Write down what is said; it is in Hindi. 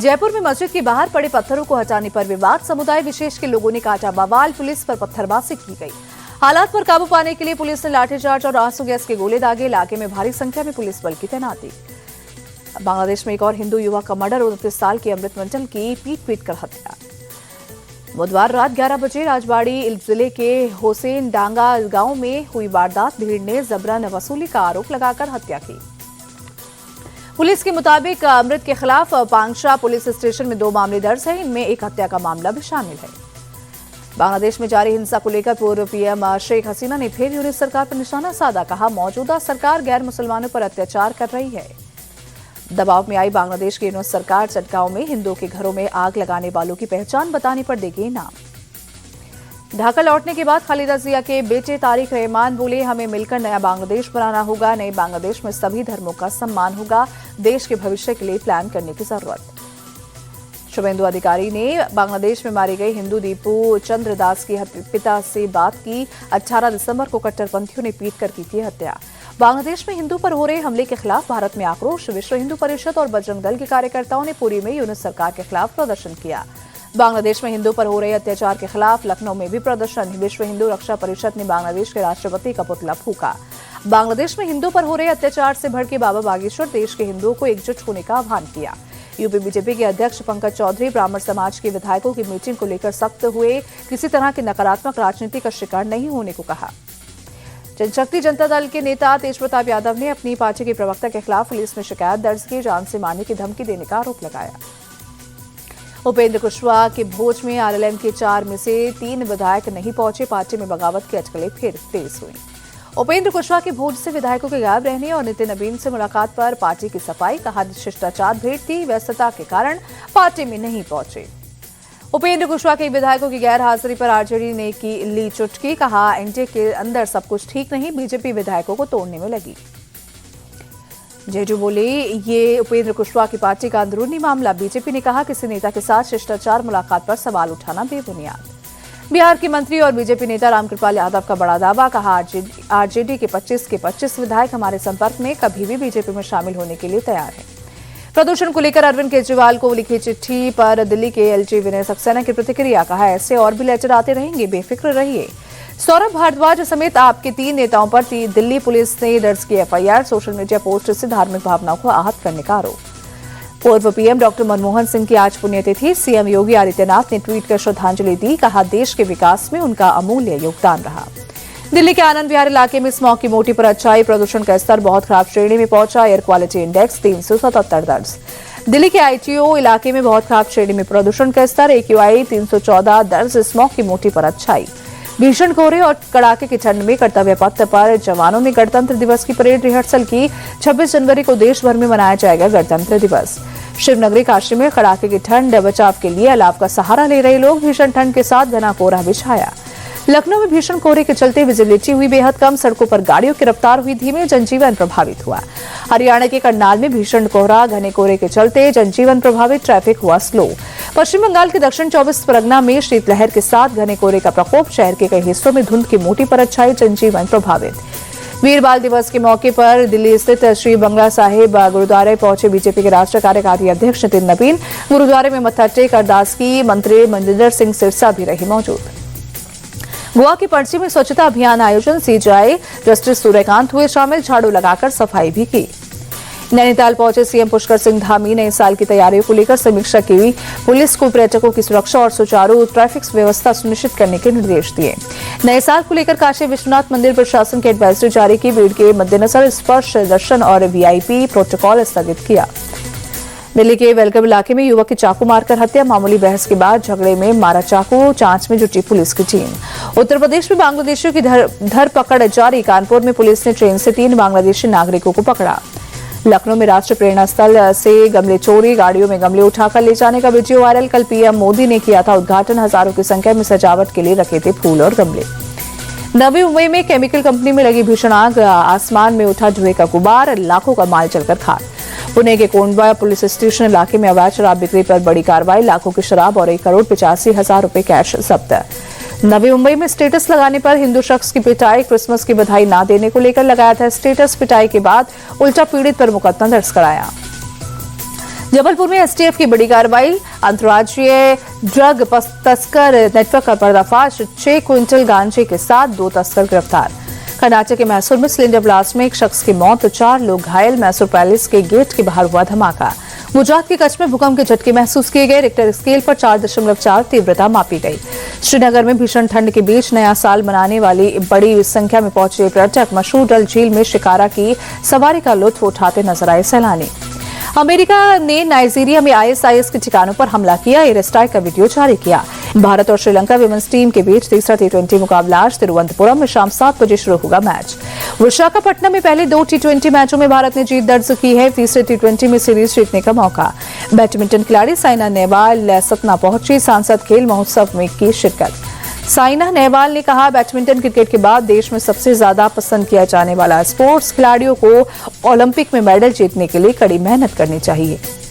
जयपुर में मस्जिद के बाहर पड़े पत्थरों को हटाने पर विवाद, समुदाय विशेष के लोगों ने काटा बवाल, पुलिस पर पत्थरबाजी की गई। हालात पर काबू पाने के लिए पुलिस ने लाठीचार्ज और आंसू गैस के गोले दागे। इलाके में भारी संख्या में पुलिस बल की तैनाती। बांग्लादेश में एक और हिंदू युवक का मर्डर, 29 साल की अमृत मंडल की पीट कर हत्या। बुधवार रात 11 बजे राजबाड़ी जिले के हुसैन डांगा गांव में हुई वारदात। भीड़ ने जबरन वसूली का आरोप लगाकर हत्या की। पुलिस के मुताबिक अमृत के खिलाफ पांगशा पुलिस स्टेशन में 2 मामले दर्ज हैं। इनमें एक हत्या का मामला भी शामिल है। बांग्लादेश में जारी हिंसा को लेकर पूर्व पीएम शेख हसीना ने फिर यूनिट सरकार पर निशाना साधा। कहा, मौजूदा सरकार गैर मुसलमानों पर अत्याचार कर रही है। दबाव में आई बांग्लादेश की यूनिट सरकार चटगांव में हिंदुओं के घरों में आग लगाने वालों की पहचान बताने पर देगी इनाम। ढाका लौटने के बाद खालिदा जिया के बेटे तारिक रहमान बोले, हमें मिलकर नया बांग्लादेश बनाना होगा। नए बांग्लादेश में सभी धर्मों का सम्मान होगा। देश के भविष्य के लिए प्लान करने की जरूरत। शुभेंदु अधिकारी ने बांग्लादेश में मारे गए हिंदू दीपू चंद्र दास के पिता से बात की। 18 दिसंबर को कट्टरपंथियों ने पीटकर की थी हत्या। बांग्लादेश में हिंदू पर हो रहे हमले के खिलाफ भारत में आक्रोश। विश्व हिंदू परिषद और बजरंग दल के कार्यकर्ताओं ने पुरी में यूनिट सरकार के खिलाफ प्रदर्शन किया। बांग्लादेश में हिंदू पर हो रहे अत्याचार के खिलाफ लखनऊ में भी प्रदर्शन। विश्व हिंदू रक्षा परिषद ने बांग्लादेश के राष्ट्रपति का पुतला फूंका। बांग्लादेश में हिंदू पर हो रहे अत्याचार से भड़के बाबा बागेश्वर देश के हिंदुओं को एकजुट होने का आह्वान किया। यूपी बीजेपी के अध्यक्ष पंकज चौधरी ब्राह्मण समाज के विधायकों की मीटिंग को लेकर सख्त हुए। किसी तरह की नकारात्मक राजनीति का शिकार नहीं होने को कहा। जनशक्ति जनता दल के नेता तेज प्रताप यादव ने अपनी पार्टी के प्रवक्ता के खिलाफ पुलिस में शिकायत दर्ज की। जान से मारने की धमकी देने का आरोप लगाया। उपेंद्र कुशवाहा के भोज में आरएलएम के 4 में से 3 विधायक नहीं पहुंचे। पार्टी में बगावत की अटकलें फिर तेज हुई। उपेंद्र कुशवाहा के भोज से विधायकों के गायब रहने और नितिन नवीन से मुलाकात पर पार्टी की सफाई। कहा, शिष्टाचार भेंट थी, व्यस्तता के कारण पार्टी में नहीं पहुंचे। उपेंद्र कुशवाहा के विधायकों की गैर हाजिरी पर आरजेडी ने की ली चुटकी। कहा, एनडीए के अंदर सब कुछ ठीक नहीं, बीजेपी विधायकों को तोड़ने में लगी। जेजू बोले, ये उपेंद्र कुशवाहा की पार्टी का अंदरूनी मामला। बीजेपी ने कहा, किसी नेता के साथ शिष्टाचार मुलाकात पर सवाल उठाना बेबुनियाद। बिहार के मंत्री और बीजेपी नेता रामकृपाल यादव का बड़ा दावा। कहा, आरजेडी के 25 विधायक हमारे संपर्क में, कभी भी बीजेपी में शामिल होने के लिए तैयार है। प्रदूषण को लेकर अरविंद केजरीवाल को लिखी चिट्ठी पर दिल्ली के एलजी विनय सक्सेना की प्रतिक्रिया। कहा, ऐसे और भी लेटर आते रहेंगे, बेफिक्र रहिए। सौरभ भारद्वाज समेत आपके 3 नेताओं पर दिल्ली पुलिस ने दर्ज की एफआईआर। सोशल मीडिया पोस्ट से धार्मिक भावनाओं को आहत करने का आरोप। पूर्व पीएम डॉक्टर मनमोहन सिंह की आज पुण्यतिथि। सीएम योगी आदित्यनाथ ने ट्वीट कर श्रद्धांजलि दी। कहा, देश के विकास में उनका अमूल्य योगदान रहा। दिल्ली के आनंद विहार इलाके में स्मॉग की मोटी परत छाई। प्रदूषण का स्तर बहुत खराब श्रेणी में पहुंचा। एयर क्वालिटी इंडेक्स 377 दर्ज। दिल्ली के आईटीओ इलाके में बहुत खराब श्रेणी में प्रदूषण का स्तर। एक्यूआई 314 दर्ज। स्मॉग की मोटी परत छाई। भीषण कोहरे और कड़ाके की ठंड में कर्तव्य पथ पर जवानों ने गणतंत्र दिवस की परेड रिहर्सल की। 26 जनवरी को देश भर में मनाया जाएगा गणतंत्र दिवस। शिवनगरी काशी में कड़ाके की ठंड, बचाव के लिए अलाव का सहारा ले रहे लोग। भीषण ठंड के साथ घना कोहरा भी छाया। लखनऊ में भीषण कोहरे के चलते विजिबिलिटी हुई बेहद कम। सड़कों पर गाड़ियों की रफ्तार हुई धीमी। जनजीवन प्रभावित हुआ। हरियाणा के करनाल में भीषण कोहरा, घने कोहरे के चलते जनजीवन प्रभावित, ट्रैफिक हुआ स्लो। पश्चिम बंगाल के दक्षिण 24 परगना में शीतलहर के साथ घने कोहरे का प्रकोप। शहर के कई हिस्सों में धुंध की मोटी परत छाई, जनजीवन प्रभावित। वीर बाल दिवस के मौके पर दिल्ली स्थित श्री बंगला साहिब गुरुद्वारे पहुंचे बीजेपी के राष्ट्रीय कार्यकारी अध्यक्ष नितिन नवीन। गुरुद्वारे में मत्था टेक अरदास की। मंत्री मनजिंदर सिंह सिरसा भी रहे मौजूद। गोवा के पणजी में स्वच्छता अभियान आयोजन। सीजेआई जस्टिस सूर्यकांत हुए शामिल। झाड़ू लगाकर सफाई भी की। नैनीताल पहुंचे सीएम पुष्कर सिंह धामी। नए साल की तैयारियों को लेकर समीक्षा की। पुलिस को पर्यटकों की सुरक्षा और सुचारू ट्रैफिक व्यवस्था सुनिश्चित करने के निर्देश दिए। नए साल को लेकर काशी विश्वनाथ मंदिर प्रशासन की एडवाइजरी जारी की। भीड़ के मद्देनजर स्पर्श दर्शन और वीआईपी प्रोटोकॉल स्थगित किया। दिल्ली के वेलकम इलाके में युवक की चाकू मारकर हत्या। मामूली बहस के बाद झगड़े में मारा चाकू। जांच में जुटी पुलिस की टीम। उत्तर प्रदेश में बांग्लादेशियों की धरपकड़ जारी। कानपुर में पुलिस ने ट्रेन से 3 बांग्लादेशी नागरिकों को पकड़ा। लखनऊ में राष्ट्रीय प्रेरणा स्थल से गमले चोरी। गाड़ियों में गमले उठाकर ले जाने का वीडियो वायरल। कल पीएम मोदी ने किया था उद्घाटन। हजारों की संख्या में सजावट के लिए रखे थे फूल और गमले। नवी मुंबई में केमिकल कंपनी में लगी भीषण आग। आसमान में उठा धुएं का गुबार। लाखों का माल जलकर खाक। पुणे के कोंडवा पुलिस स्टेशन इलाके में अवैध शराब बिक्री पर बड़ी कार्रवाई। लाखों की शराब और 1,85,00,000 रुपए कैश जब्त। नवी मुंबई में स्टेटस लगाने पर हिंदू शख्स की पिटाई। क्रिसमस की बधाई ना देने को लेकर लगाया था स्टेटस। पिटाई के बाद उल्टा पीड़ित पर मुकदमा दर्ज कराया। जबलपुर में एसटीएफ की बड़ी कार्रवाई, अंतर्राज्यीय ड्रग तस्कर नेटवर्क का पर्दाफाश, 6 क्विंटल गांजे के साथ 2 तस्कर गिरफ्तार। कर्नाटक के मैसूर में सिलेंडर ब्लास्ट में एक शख्स की मौत, 4 लोग घायल, मैसूर पैलेस के गेट के बाहर हुआ धमाका। गुजरात के कच्छ में भूकंप के झटके महसूस किए गए, रिक्टर स्केल पर 4.4 तीव्रता मापी गई। श्रीनगर में भीषण ठंड के बीच नया साल मनाने वाली बड़ी संख्या में पहुंचे पर्यटक, मशहूर डल झील में शिकारा की सवारी का लुत्फ उठाते नजर आए सैलानी। अमेरिका ने नाइजीरिया में आईएसआईएस के ठिकानों पर हमला किया, एयर स्ट्राइक का वीडियो जारी किया। भारत और श्रीलंका विमेंस टीम के बीच तीसरा T20 मुकाबला आज तिरुवनंतपुरम में शाम 7 बजे शुरू होगा मैच। विशाखापट्टनम में पहले 2 T20 मैचों में भारत ने जीत दर्ज की है, तीसरे T20 में सीरीज जीतने का मौका। बैडमिंटन खिलाड़ी साइना नेहवाल सतना पहुंची, सांसद खेल महोत्सव में की शिरकत। साइना नेहवाल ने कहा, बैडमिंटन क्रिकेट के बाद देश में सबसे ज्यादा पसंद किया जाने वाला स्पोर्ट्स, खिलाड़ियों को ओलंपिक में मेडल जीतने के लिए कड़ी मेहनत करनी चाहिए।